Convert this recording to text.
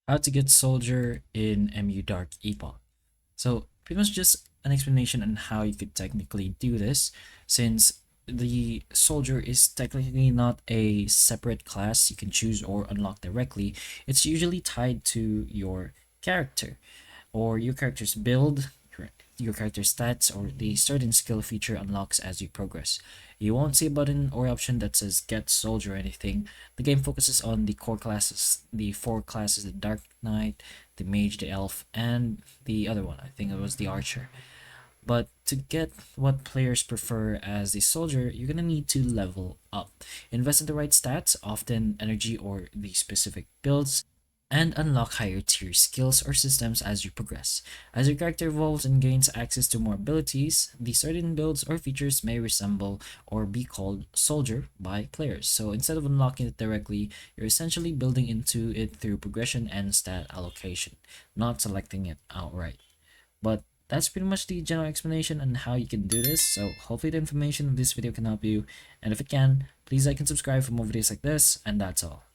How to get soldier in MU Dark Epoch. So pretty much just an explanation on how you could technically do this, since the soldier is technically not a separate class you can choose or unlock directly. It's usually tied to your character or your character's build, your character's stats, or the certain skill feature unlocks as you progress. You won't see a button or option that says get soldier or anything. The game focuses on the core classes, the four classes: the Dark Knight, the Mage, the Elf, and the other one. I think it was the Archer. But to get what players prefer as a soldier, you're gonna need to level up. Invest in the right stats, often energy or the specific builds, and unlock higher tier skills or systems as you progress. As your character evolves and gains access to more abilities, the certain builds or features may resemble or be called soldier by players. So instead of unlocking it directly, you're essentially building into it through progression and stat allocation, not selecting it outright. But that's pretty much the general explanation on how you can do this. So hopefully the information of this video can help you. And if it can, please like and subscribe for more videos like this. And that's all.